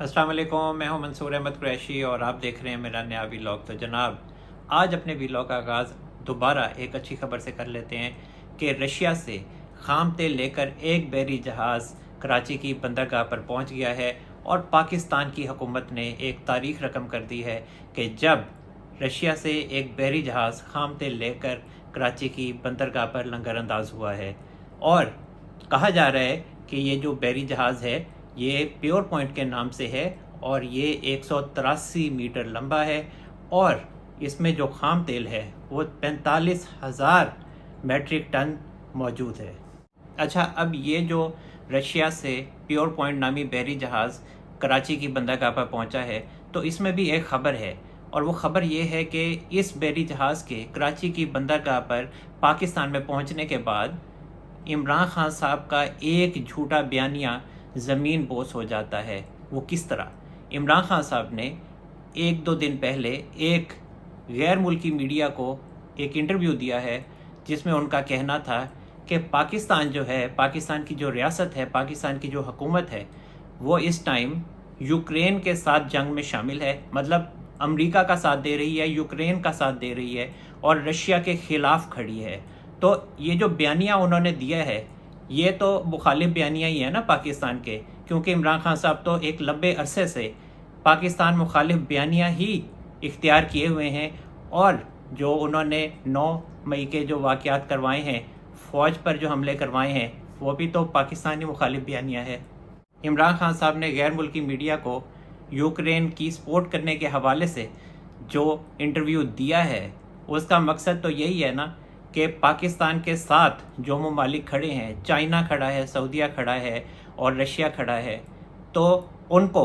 अस्सलाम वालेकुम, मैं हूं मंसूर अहमद कुरैशी और आप देख रहे हैं मेरा नया व्लॉग। तो जनाब, आज अपने व्लॉग का आगाज़ दोबारा एक अच्छी खबर से कर लेते हैं कि रशिया से खाम तेल लेकर एक बहरी जहाज़ कराची की बंदरगाह पर पहुंच गया है और पाकिस्तान की हुकूमत ने एक तारीख रकम कर दी है कि जब रशिया से एक बहरी जहाज़ खाम तेल लेकर कराची की बंदरगाह पर लंगर अंदाज हुआ है। और कहा जा रहा है कि ये जो बहरी जहाज़ है ये प्योर पॉइंट के नाम से है और ये 183 मीटर लंबा है और इसमें जो खाम तेल है वो 45,000 मैट्रिक टन मौजूद है। अच्छा, अब ये जो रशिया से प्योर पॉइंट नामी बहरी जहाज़ कराची की बंदरगाह पर पहुंचा है तो इसमें भी एक ख़बर है, और वो ख़बर ये है कि इस बहरी जहाज़ के कराची की बंदरगाह पर पाकिस्तान में पहुंचने के बाद इमरान खान साहब का एक झूठा बयानिया ज़मीन बोस हो जाता है। वो किस तरह? इमरान खान साहब ने एक दो दिन पहले एक गैर मुल्की मीडिया को एक इंटरव्यू दिया है जिसमें उनका कहना था कि पाकिस्तान जो है, पाकिस्तान की जो रियासत है, पाकिस्तान की जो हुकूमत है, वो इस टाइम यूक्रेन के साथ जंग में शामिल है। मतलब अमेरिका का साथ दे रही है, यूक्रेन का साथ दे रही है और रशिया के ख़िलाफ़ खड़ी है। तो ये जो बयानिया उन्होंने दिया है ये तो मुखालिफ बयानिया ही है ना पाकिस्तान के, क्योंकि इमरान खान साहब तो एक लंबे अरसे से पाकिस्तान मुखालिफ बयानिया ही इख्तियार किए हुए हैं। और जो उन्होंने 9 मई के जो वाक़यात करवाए हैं, फ़ौज पर जो हमले करवाए हैं, वो भी तो पाकिस्तानी मुखालिफ बयानिया है। इमरान खान साहब ने गैर मुल्की मीडिया को यूक्रेन की सपोर्ट करने के हवाले से जो इंटरव्यू दिया है उसका मकसद तो यही है ना कि पाकिस्तान के साथ जो ममालिक खड़े हैं, चाइना खड़ा है, सऊदीया खड़ा है और रशिया खड़ा है, तो उनको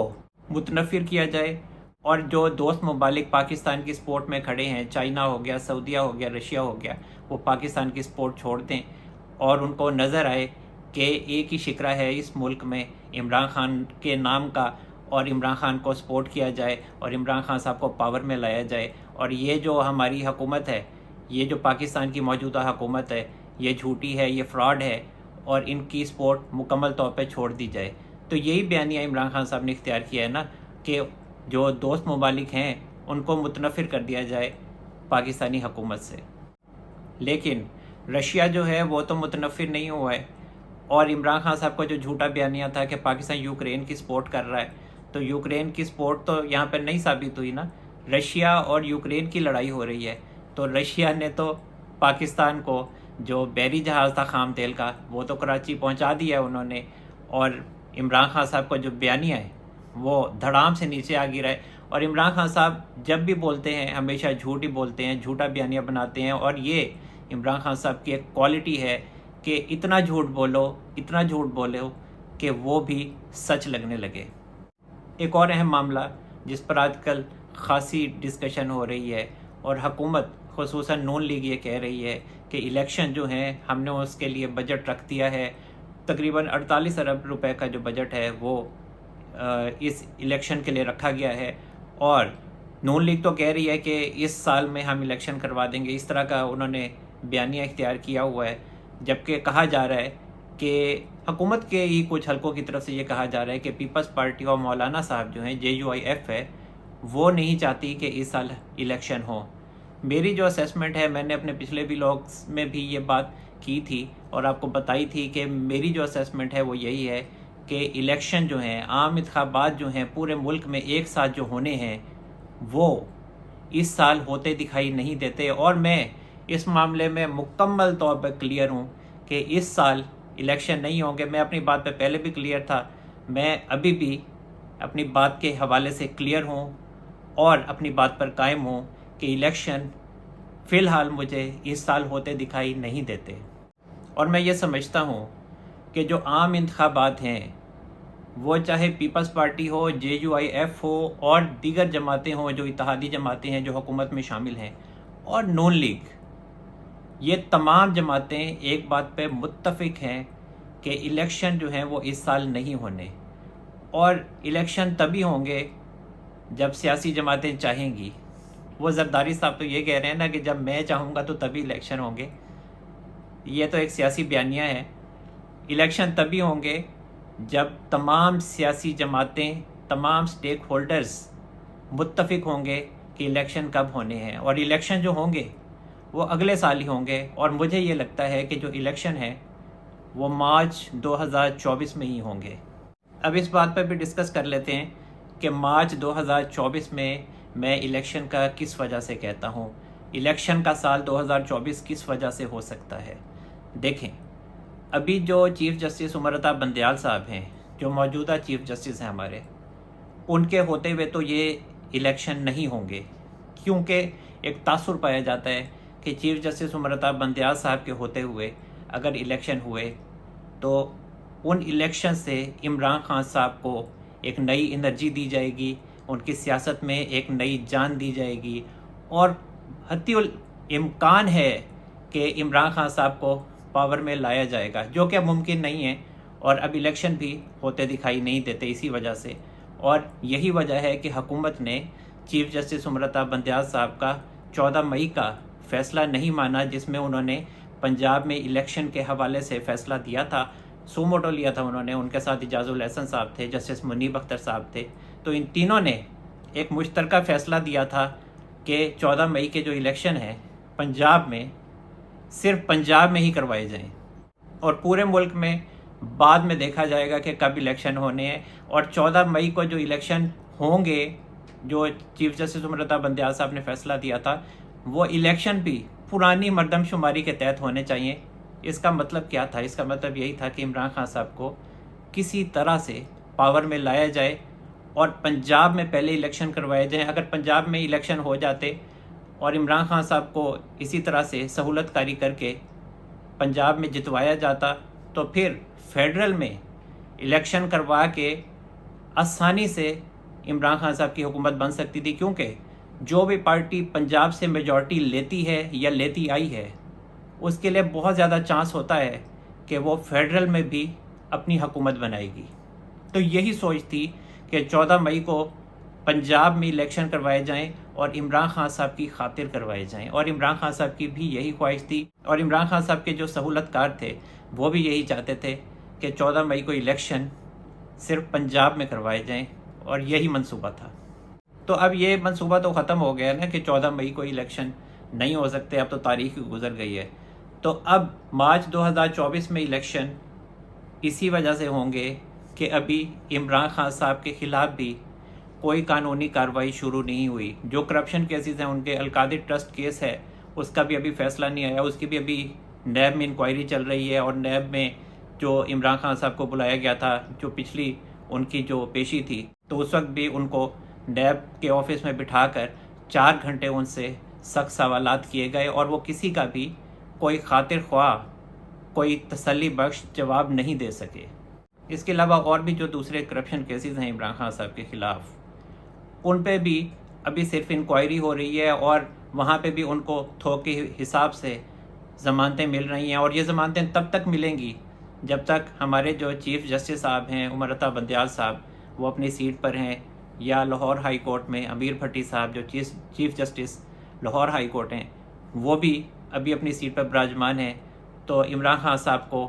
मुतनफ़िर किया जाए। और जो दोस्त ममालिक पाकिस्तान की सपोर्ट में खड़े हैं, चाइना हो गया, सऊदीया हो गया, रशिया हो गया, वो पाकिस्तान की सपोर्ट छोड़ दें और उनको नज़र आए कि एक ही शिकरा है इस मुल्क में इमरान खान के नाम का, और इमरान खान को सपोर्ट किया जाए और इमरान खान साहब को पावर में लाया जाए। और ये जो हमारी हुकूमत है, ये जो पाकिस्तान की मौजूदा हुकूमत है, ये झूठी है, ये फ्रॉड है और इनकी सपोर्ट मुकम्मल तौर पे छोड़ दी जाए। तो यही बयानिया इमरान खान साहब ने इख्तियार किया है ना कि जो दोस्त ममालिक हैं उनको मुतनफ़िर कर दिया जाए पाकिस्तानी हुकूमत से। लेकिन रशिया जो है वो तो मुतनफ़िर नहीं हुआ है। और इमरान खान साहब का जो झूठा बयानिया था कि पाकिस्तान यूक्रेन की सपोर्ट कर रहा है, तो यूक्रेन की सपोर्ट तो यहाँ पर नहीं साबित हुई ना। रशिया और यूक्रेन की लड़ाई हो रही है, तो रशिया ने तो पाकिस्तान को जो बहरी जहाज़ था खाम तेल का वो तो कराची पहुंचा दिया उन्होंने। और इमरान खान साहब का जो बयानिया है वो धड़ाम से नीचे आ गिरा है। और इमरान खान साहब जब भी बोलते हैं हमेशा झूठ ही बोलते हैं, झूठा बयानिया बनाते हैं। और ये इमरान खान साहब की एक क्वालिटी है कि इतना झूठ बोलो, इतना झूठ बोलो कि वो भी सच लगने लगे। एक और अहम मामला जिस पर आजकल ख़ासी डिस्कशन हो रही है और हुकूमत ख़ुसूसन नून लीग ये कह रही है कि इलेक्शन जो हैं हमने उसके लिए बजट रख दिया है। तकरीबन 48 अरब रुपए का जो बजट है वो इस इलेक्शन के लिए रखा गया है। और नून लीग तो कह रही है कि इस साल में हम इलेक्शन करवा देंगे, इस तरह का उन्होंने बयानिया इख्तियार किया हुआ है। जबकि कहा जा रहा है कि हुकूमत के ही कुछ हलकों की तरफ से ये कहा जा रहा है कि पीपल्स पार्टी और मौलाना साहब जो हैं, JUIF है, वो नहीं चाहती कि इस साल इलेक्शन हो। मेरी जो असेसमेंट है, मैंने अपने पिछले व्लॉग्स में भी ये बात की थी और आपको बताई थी कि मेरी जो असेसमेंट है वो यही है कि इलेक्शन जो हैं, आम इंतखाबात जो हैं पूरे मुल्क में एक साथ जो होने हैं वो इस साल होते दिखाई नहीं देते। और मैं इस मामले में मुकम्मल तौर पर क्लियर हूँ कि इस साल इलेक्शन नहीं होंगे। मैं अपनी बात पे पहले भी क्लियर था, मैं अभी भी अपनी बात के हवाले से क्लियर हूँ और अपनी बात पर कायम हूँ कि इलेक्शन फ़िलहाल मुझे इस साल होते दिखाई नहीं देते। और मैं ये समझता हूँ कि जो आम इंतखाबात हैं वो चाहे पीपल्स पार्टी हो, JUIF हो और दीगर जमातें हों जो इत्तेहादी जमातें हैं जो हुकूमत में शामिल हैं, और नून लीग, ये तमाम जमातें एक बात पे मुत्तफ़िक हैं कि इलेक्शन जो हैं वो इस साल नहीं होने। और इलेक्शन तभी होंगे जब सियासी जमातें चाहेंगी। वो जरदारी साहब तो ये कह रहे हैं ना कि जब मैं चाहूँगा तो तभी इलेक्शन होंगे। ये तो एक सियासी बयानिया है। इलेक्शन तभी होंगे जब तमाम सियासी जमातें تمام سٹیک ہولڈرز متفق ہوں گے کہ الیکشن کب ہونے ہیں، اور الیکشن جو ہوں گے وہ اگلے سال ہی ہوں گے، اور مجھے یہ لگتا ہے کہ جو الیکشن ہے وہ مارچ 2024 میں ہی ہوں گے۔ اب اس بات پر بھی ڈسکس کر لیتے ہیں کہ مارچ 2024 میں الیکشن کا کس وجہ سے کہتا ہوں، الیکشن کا سال 2024 کس وجہ سے ہو سکتا ہے۔ دیکھیں، ابھی جو چیف جسٹس امرتا بندیال صاحب ہیں، جو موجودہ چیف جسٹس ہیں ہمارے، ان کے ہوتے ہوئے تو یہ الیکشن نہیں ہوں گے، کیونکہ ایک تاثر پایا جاتا ہے کہ چیف جسٹس امرتا بندیال صاحب کے ہوتے ہوئے اگر الیکشن ہوئے تو ان الیکشن سے عمران خان صاحب کو ایک نئی انرجی دی جائے گی، ان کی سیاست میں ایک نئی جان دی جائے گی، اور حتی الامکان ہے کہ عمران خان صاحب کو پاور میں لایا جائے گا، جو کہ ممکن نہیں ہے، اور اب الیکشن بھی ہوتے دکھائی نہیں دیتے اسی وجہ سے۔ اور یہی وجہ ہے کہ حکومت نے چیف جسٹس امرتا بندیال صاحب کا 14 مئی کا فیصلہ نہیں مانا، جس میں انہوں نے پنجاب میں الیکشن کے حوالے سے فیصلہ دیا تھا، سو موٹو لیا تھا انہوں نے، ان کے ساتھ اعجاز الاحسن صاحب تھے، جسٹس منیب اختر صاحب تھے، تو ان تینوں نے ایک مشترکہ فیصلہ دیا تھا کہ 14 مئی کے جو الیکشن ہیں پنجاب میں صرف پنجاب میں ہی کروائے جائیں، اور پورے ملک میں بعد میں دیکھا جائے گا کہ کب الیکشن ہونے ہیں۔ اور 14 مئی کو جو الیکشن ہوں گے، جو چیف جسٹس امرتا بندیال صاحب نے فیصلہ دیا تھا، وہ الیکشن بھی پرانی مردم شماری کے تحت ہونے چاہیے۔ اس کا مطلب کیا تھا؟ اس کا مطلب یہی تھا کہ عمران خان صاحب کو کسی طرح سے پاور میں لایا جائے اور پنجاب میں پہلے الیکشن کروائے جائیں۔ اگر پنجاب میں الیکشن ہو جاتے اور عمران خان صاحب کو اسی طرح سے سہولت کاری کر کے پنجاب میں جتوایا جاتا، تو پھر فیڈرل میں الیکشن کروا کے آسانی سے عمران خان صاحب کی حکومت بن سکتی تھی، کیونکہ جو بھی پارٹی پنجاب سے میجورٹی لیتی ہے یا لیتی آئی ہے، اس کے لیے بہت زیادہ چانس ہوتا ہے کہ وہ فیڈرل میں بھی اپنی حکومت بنائے گی۔ تو یہی سوچ تھی کہ 14 مئی کو پنجاب میں الیکشن کروائے جائیں اور عمران خان صاحب کی خاطر کروائے جائیں، اور عمران خان صاحب کی بھی یہی خواہش تھی، اور عمران خان صاحب کے جو سہولت کار تھے وہ بھی یہی چاہتے تھے کہ 14 مئی کو الیکشن صرف پنجاب میں کروائے جائیں، اور یہی منصوبہ تھا۔ تو اب یہ منصوبہ تو ختم ہو گیا نا کہ 14 مئی کو الیکشن نہیں ہو سکتے، اب تو تاریخ گزر گئی ہے۔ تو اب مارچ 2024 میں الیکشن اسی وجہ سے ہوں گے کہ ابھی عمران خان صاحب کے خلاف بھی کوئی قانونی کارروائی شروع نہیں ہوئی۔ جو کرپشن کیسز ہیں، ان کے القادری ٹرسٹ کیس ہے، اس کا بھی ابھی فیصلہ نہیں آیا، اس کی بھی ابھی نیب میں انکوائری چل رہی ہے، اور نیب میں جو عمران خان صاحب کو بلایا گیا تھا، جو پچھلی ان کی جو پیشی تھی، تو اس وقت بھی ان کو نیب کے آفس میں بٹھا کر 4 گھنٹے ان سے سخت سوالات کیے گئے، اور وہ کسی کا بھی کوئی خاطر خواہ، کوئی تسلی بخش جواب نہیں دے سکے۔ اس کے علاوہ اور بھی جو دوسرے کرپشن کیسز ہیں عمران خان صاحب کے خلاف، ان پہ بھی ابھی صرف انکوائری ہو رہی ہے، اور وہاں پہ بھی ان کو تھوک کے حساب سے ضمانتیں مل رہی ہیں، اور یہ ضمانتیں تب تک ملیں گی جب تک ہمارے جو چیف جسٹس صاحب ہیں امرتا بندیال صاحب وہ اپنی سیٹ پر ہیں، یا لاہور ہائی کورٹ میں امیر بھٹی صاحب جو chief justice Lahore high court ہیں، وہ بھی ابھی اپنی سیٹ پر براجمان ہیں۔ تو عمران خان صاحب کو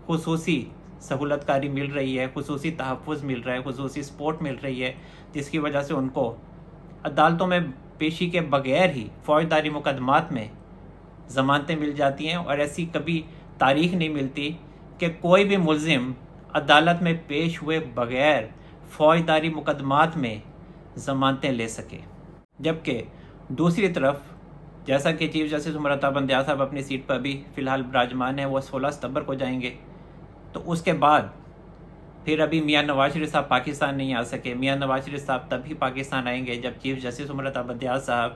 خصوصی سہولت کاری مل رہی ہے، خصوصی تحفظ مل رہا ہے، خصوصی سپورٹ مل رہی ہے، جس کی وجہ سے ان کو عدالتوں میں پیشی کے بغیر ہی فوجداری مقدمات میں ضمانتیں مل جاتی ہیں، اور ایسی کبھی تاریخ نہیں ملتی کہ کوئی بھی ملزم عدالت میں پیش ہوئے بغیر فوجداری مقدمات میں ضمانتیں لے سکے۔ جبکہ دوسری طرف جیسا کہ چیف جسٹس امرتا بندیال صاحب اپنی سیٹ پر بھی فی الحال براجمان ہیں، وہ 16 ستمبر کو جائیں گے، تو اس کے بعد پھر ابھی میاں نواز شریف صاحب پاکستان نہیں آ سکے۔ میاں نواز شریف صاحب تب ہی پاکستان آئیں گے جب چیف جسٹس امرتا بندیال صاحب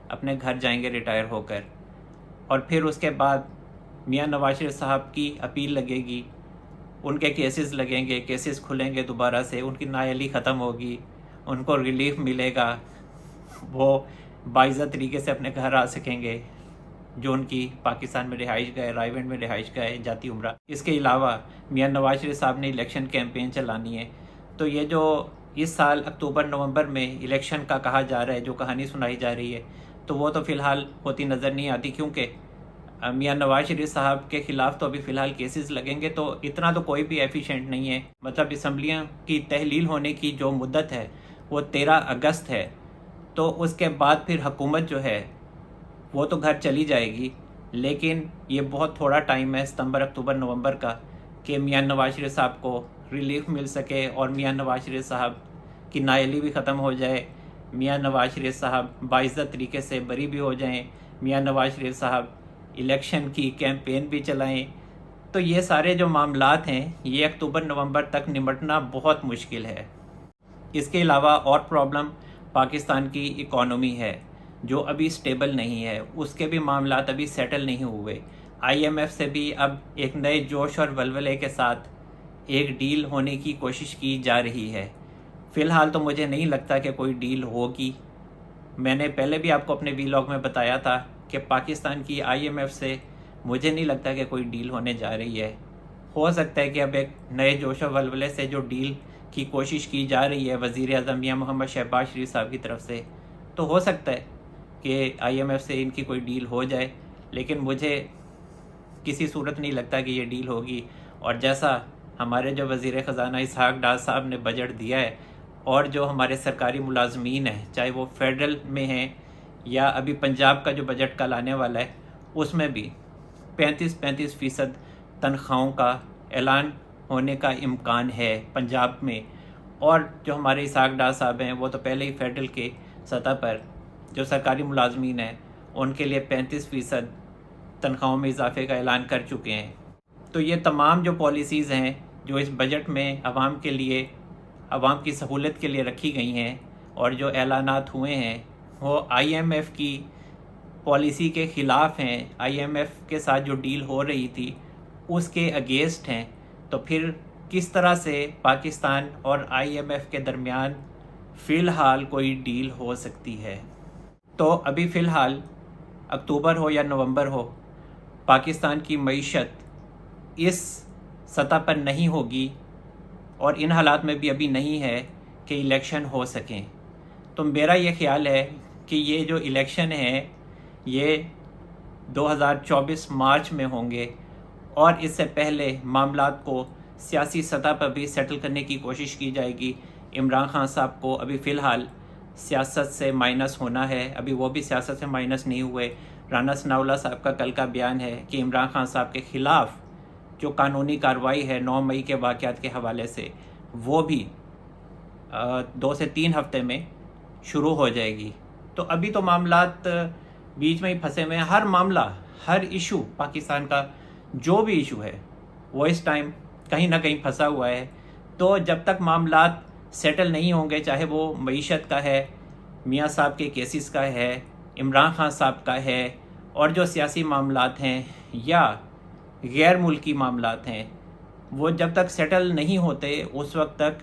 اپنے گھر جائیں گے ریٹائر ہو کر، اور پھر اس کے بعد میاں نواز شریف صاحب کی اپیل لگے گی، ان کے کیسز لگیں گے، کیسز کھلیں گے دوبارہ سے، ان کی نااہلی ختم ہوگی، ان کو ریلیف ملے گا، وہ باعزت طریقے سے اپنے گھر آ سکیں گے، جو ان کی پاکستان میں رہائش گاہ، رائیونڈ میں رہائش گاہ جاتی عمرہ۔ اس کے علاوہ میاں نواز شریف صاحب نے الیکشن کیمپین چلانی ہے، تو یہ جو اس سال اکتوبر نومبر میں الیکشن کا کہا جا رہا ہے، جو کہانی سنائی جا رہی ہے، تو وہ تو فی الحال ہوتی نظر نہیں آتی، کیونکہ मियां नवाज शरीफ साहब के ख़िलाफ़ तो अभी फ़िलहाल केसेस लगेंगे, तो इतना तो कोई भी एफिशिएंट नहीं है। मतलब असम्बलियों की तहलील होने की जो मुद्दत है वो 13 अगस्त है, तो उसके बाद फिर हुकूमत जो है वो तो घर चली जाएगी, लेकिन ये बहुत थोड़ा टाइम है सितंबर, अक्टूबर, नवंबर का, कि मियां नवाज शरीफ साहब को रिलीफ मिल सके और मियां नवाज शरीफ साहब की नाअहली भी ख़त्म हो जाए, मियां नवाज शरीफ साहब बाइज़्ज़त तरीके से बरी भी हो जाएं, मियां नवाज शरीफ साहब इलेक्शन की कैंपेन भी चलाएं। तो ये सारे जो मामलात हैं ये अक्टूबर नवंबर तक निपटना बहुत मुश्किल है। इसके अलावा और प्रॉब्लम पाकिस्तान की इकॉनमी है जो अभी स्टेबल नहीं है, उसके भी मामलात अभी सेटल नहीं हुए। IMF से भी अब एक नए जोश और वल्वले के साथ एक डील होने की कोशिश की जा रही है। फ़िलहाल तो मुझे नहीं लगता कि कोई डील होगी। मैंने पहले भी आपको अपने वीलॉग में बताया था कि पाकिस्तान की IMF से मुझे नहीं लगता कि कोई डील होने जा रही है। हो सकता है कि अब एक नए जोश और वल्वले से जो डील की कोशिश की जा रही है वज़ीर-ए-आज़म मियां मोहम्मद शहबाज शरीफ साहब की तरफ से, तो हो सकता है कि IMF से इनकी कोई डील हो जाए, लेकिन मुझे किसी सूरत नहीं लगता कि ये डील होगी। और जैसा हमारे जो वज़ीर ख़ज़ाना इसहाक़ डार साहब ने बजट दिया है, और जो हमारे सरकारी मुलाजमीन हैं, चाहे वो फेडरल में हैं या अभी पंजाब का जो बजट कल आने वाला है, उसमें भी 35% तनख्वाहों का ऐलान होने का इम्कान है पंजाब में। और जो हमारे इसहाक़ डार साहब हैं वो तो पहले ही फेडरल के सतह पर जो सरकारी मुलाजमीन हैं उनके लिए 35% तनख्वाहों में इजाफे का ऐलान कर चुके हैं। तो ये तमाम जो पॉलिसीज़ हैं जो इस बजट में आवाम के लिए, आवाम की सहूलत के लिए रखी गई हैं और जो ऐलानात हुए हैं वो IMF की पॉलिसी के ख़िलाफ़ हैं, IMF के साथ जो डील हो रही थी उसके अगेंस्ट हैं। तो फिर किस तरह से पाकिस्तान और IMF के दरमियान फ़िलहाल कोई डील हो सकती है? तो अभी फ़िलहाल अक्टूबर हो या नवंबर हो, पाकिस्तान की मईशत इस सतह पर नहीं होगी और इन हालात में भी अभी नहीं है कि इलेक्शन हो सकें। तो मेरा ये ख़्याल है कि ये जो इलेक्शन है ये 2024 मार्च में होंगे, और इससे पहले मामलात को सियासी सतह पर भी सेटल करने की कोशिश की जाएगी। इमरान खान साहब को अभी फ़िलहाल सियासत से माइनस होना है, अभी वो भी सियासत से माइनस नहीं हुए। राना सनाउल्लाह साहब का कल का बयान है कि इमरान खान साहब के ख़िलाफ़ जो कानूनी कार्रवाई है 9 मई के वाक़यात के हवाले से, वो भी 2 से 3 हफ्ते में शुरू हो जाएगी। तो अभी तो मामलात बीच में ही फंसे हुए हैं। हर मामला, हर इशू, पाकिस्तान का जो भी इशू है वो इस टाइम कहीं ना कहीं फंसा हुआ है। तो जब तक मामलात सेटल नहीं होंगे, चाहे वो मईशत का है, मियां साहब के केसेस का है, इमरान खान साहब का है, और जो सियासी मामलात हैं या गैर मुल्की मामलात हैं, वो जब तक सेटल नहीं होते उस वक्त तक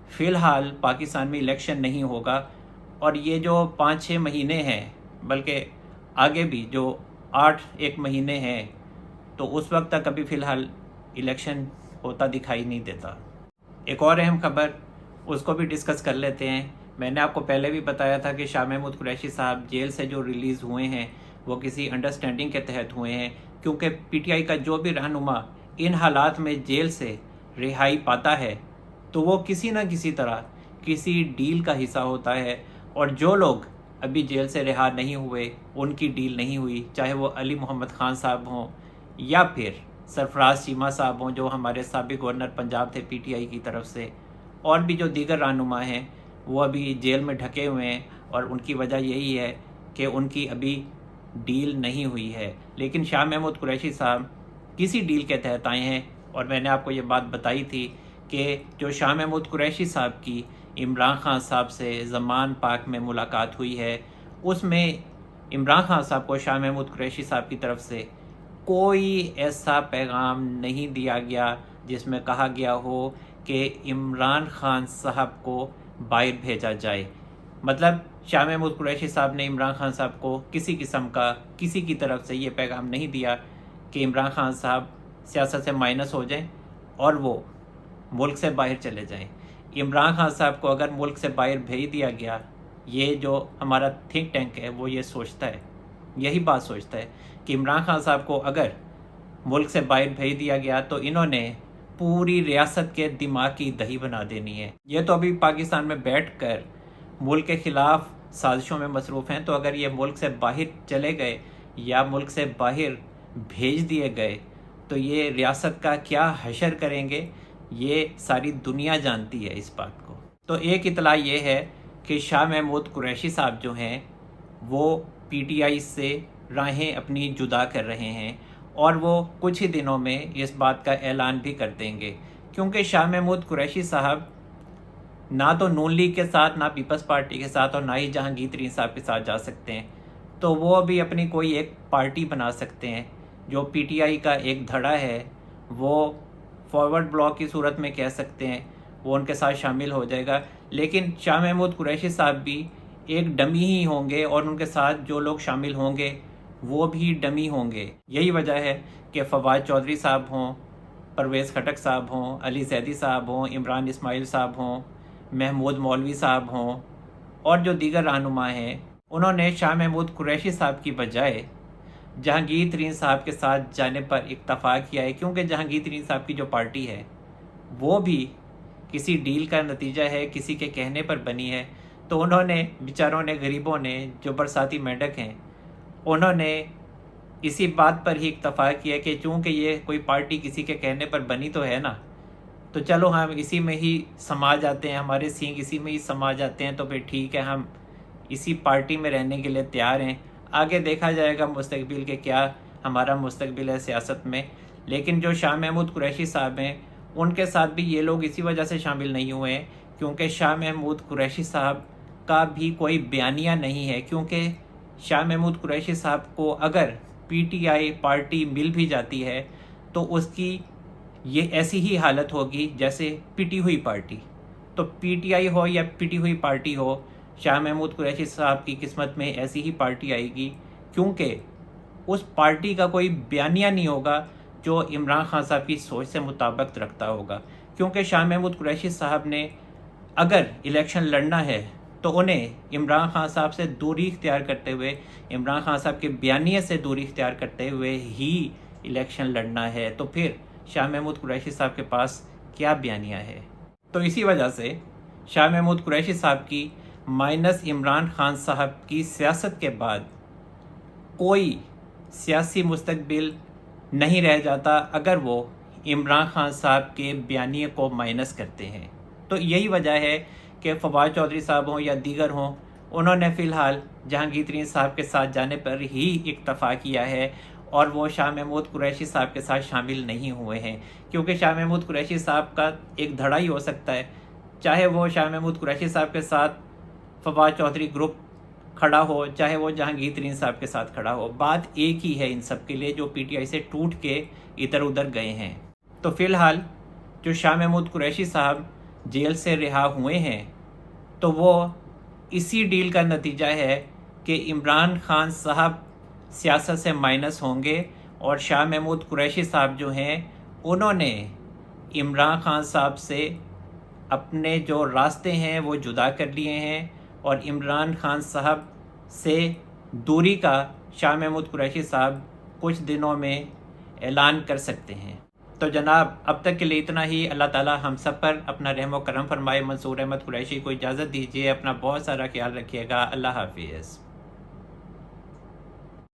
फ़िलहाल पाकिस्तान में इलेक्शन नहीं होगा। और ये जो 5-6 महीने हैं, बल्कि आगे भी जो 8-1 महीने हैं, तो उस वक्त तक अभी फ़िलहाल इलेक्शन होता दिखाई नहीं देता। एक और अहम खबर, उसको भी डिस्कस कर लेते हैं। मैंने आपको पहले भी बताया था कि शाह महमूद कुरैशी साहब जेल से जो रिलीज़ हुए हैं वो किसी अंडरस्टैंडिंग के तहत हुए हैं, क्योंकि PTI का जो भी रहनुमा इन हालात में जेल से रिहाई पाता है तो वो किसी न किसी तरह किसी डील का हिस्सा होता है। और जो लोग अभी जेल से रिहा नहीं हुए, उनकी डील नहीं हुई, चाहे वो अली मोहम्मद ख़ान साहब हों या फिर सरफराज चीमा साहब हों जो हमारे साबिक़ गवर्नर पंजाब थे PTI की तरफ से, और भी जो दीगर रहनुमा हैं वो अभी जेल में ढके हुए हैं। और उनकी वजह यही है कि उनकी अभी डील नहीं हुई है। लेकिन शाह महमूद कुरैशी साहब किसी डील के तहत आए हैं, और मैंने आपको ये बात बताई थी कि जो शाह महमूद कुरैशी साहब की इमरान खान साहब से ज़मान पाक में मुलाकात हुई है, उसमें इमरान खान साहब को शाह महमूद कुरैशी साहब की तरफ से कोई ऐसा पैगाम नहीं दिया गया जिसमें कहा गया हो कि इमरान खान साहब को बाहर भेजा जाए। मतलब शाह महमूद कुरैशी साहब ने इमरान खान साहब को किसी किस्म का, किसी की तरफ से ये पैगाम नहीं दिया कि इमरान खान साहब सियासत से माइनस हो जाएं और वो मुल्क से बाहर चले जाएं। इमरान खान साहब को अगर मुल्क से बाहर भेज दिया गया, ये जो हमारा थिंक टैंक है वो ये सोचता है यही बात सोचता है कि इमरान खान साहब को अगर मुल्क से बाहर भेज दिया गया तो इन्होंने पूरी रियासत के दिमाग की दही बना देनी है। ये तो अभी पाकिस्तान में बैठकर मुल्क के ख़िलाफ़ साजिशों में मसरूफ़ हैं, तो अगर ये मुल्क से बाहर चले गए या मुल्क से बाहर भेज दिए गए तो ये रियासत का क्या हशर करेंगे, ये सारी दुनिया जानती है इस बात को। तो एक इतला ये है कि शाह महमूद कुरैशी साहब जो हैं वो PTI से राहें अपनी जुदा कर रहे हैं और वो कुछ ही दिनों में इस बात का ऐलान भी कर देंगे, क्योंकि शाह महमूद कुरैशी साहब ना तो नून लीग के साथ, ना पीपल्स पार्टी के साथ और ना ही जहांगीर तरीन साहब के साथ जा सकते हैं। तो वो भी अपनी कोई एक पार्टी बना सकते हैं जो PTI का एक धड़ा है, वो फॉरवर्ड ब्लॉक की सूरत में कह सकते हैं, वो उनके साथ शामिल हो जाएगा। लेकिन शाह महमूद कुरैशी साहब भी एक डमी ही होंगे और उनके साथ जो लोग शामिल होंगे वो भी डमी होंगे। यही वजह है कि फवाद चौधरी साहब हों, परवेज़ खटक साहब हों, अली जैदी साहब हों, इमरान इस्माइल साहब हों, महमूद मौलवी साहब हों और जो दीगर रहनुमा हैं, उन्होंने शाह महमूद कुरैशी साहब की बजाय जहांगीर तरीन साहब के साथ जाने पर इत्तफाक किया है, क्योंकि जहांगीर तरीन साहब की जो पार्टी है वो भी किसी डील का नतीजा है, किसी के कहने पर बनी है। तो उन्होंने बेचारों ने, गरीबों ने, जो बरसाती मेंढक हैं, उन्होंने इसी बात पर ही इत्तफाक किया कि चूँकि ये कोई पार्टी किसी के कहने पर बनी तो है ना, तो चलो हम इसी में ही समा जाते हैं, हमारे सींग इसी में ही समा जाते हैं, तो फिर ठीक है, हम इसी पार्टी में रहने के लिए तैयार हैं। आगे देखा जाएगा मुस्तकबिल के क्या हमारा मुस्तकबिल है सियासत में। लेकिन जो शाह महमूद कुरैशी साहब हैं, उनके साथ भी ये लोग इसी वजह से शामिल नहीं हुए हैं क्योंकि शाह महमूद कुरैशी साहब का भी कोई बयानिया नहीं है। क्योंकि शाह महमूद कुरैशी साहब को अगर PTI पार्टी मिल भी जाती है तो उसकी ये ऐसी ही हालत होगी जैसे पिटी हुई पार्टी। तो PTI हो या पिटी हुई पार्टी हो, शाह महमूद कुरैशी साहब की किस्मत में ऐसी ही पार्टी आएगी, क्योंकि उस पार्टी का कोई बयानिया नहीं होगा जो इमरान खान साहब की सोच से मुताबिक रखता होगा। क्योंकि शाह महमूद कुरैशी साहब ने अगर इलेक्शन लड़ना है तो उन्हें इमरान खान साहब से दूरी इख्तियार करते हुए, इमरान खान साहब के बयानिए से दूरी इख्तियार करते हुए ही इलेक्शन लड़ना है। तो फिर शाह महमूद कुरैशी साहब के पास क्या बयानिया है? तो इसी वजह से शाह महमूद कुरैशी साहब की माइनस इमरान खान साहब की सियासत के बाद कोई सियासी मुस्तकबिल नहीं रह जाता अगर वो इमरान खान साहब के बयानिए को माइनस करते हैं। तो यही वजह है कि फवाद चौधरी साहब हों या दीगर हों, उन्होंने फ़िलहाल जहांगीर तरीन साहब के साथ जाने पर ही इक्तफ़ा किया है और वो शाह महमूद कुरैशी साहब के साथ शामिल नहीं हुए हैं। क्योंकि शाह महमूद कुरैशी साहब का एक धड़ा ही हो सकता है, चाहे वो शाह महमूद कुरैशी साहब के साथ फवाद चौधरी ग्रुप खड़ा हो, चाहे वो जहांगीर तरीन साहब के साथ खड़ा हो, बात एक ही है इन सब के लिए जो PTI से टूट के इधर उधर गए हैं। तो फ़िलहाल जो शाह महमूद कुरैशी साहब जेल से रिहा हुए हैं तो वो इसी डील का नतीजा है कि इमरान खान साहब सियासत से माइनस होंगे और शाह महमूद कुरैशी साहब जो हैं उन्होंने इमरान खान साहब से अपने जो रास्ते हैं वो जुदा कर लिए हैं और इमरान खान साहब से दूरी का शाह महमूद कुरैशी साहब कुछ दिनों में ऐलान कर सकते हैं। तो जनाब, अब तक के लिए इतना ही। अल्लाह ताला हम सब पर अपना रहम व करम फरमाए। मंसूर अहमद कुरैशी को इजाज़त दीजिए। अपना बहुत सारा ख्याल रखिएगा। अल्लाह हाफिज़।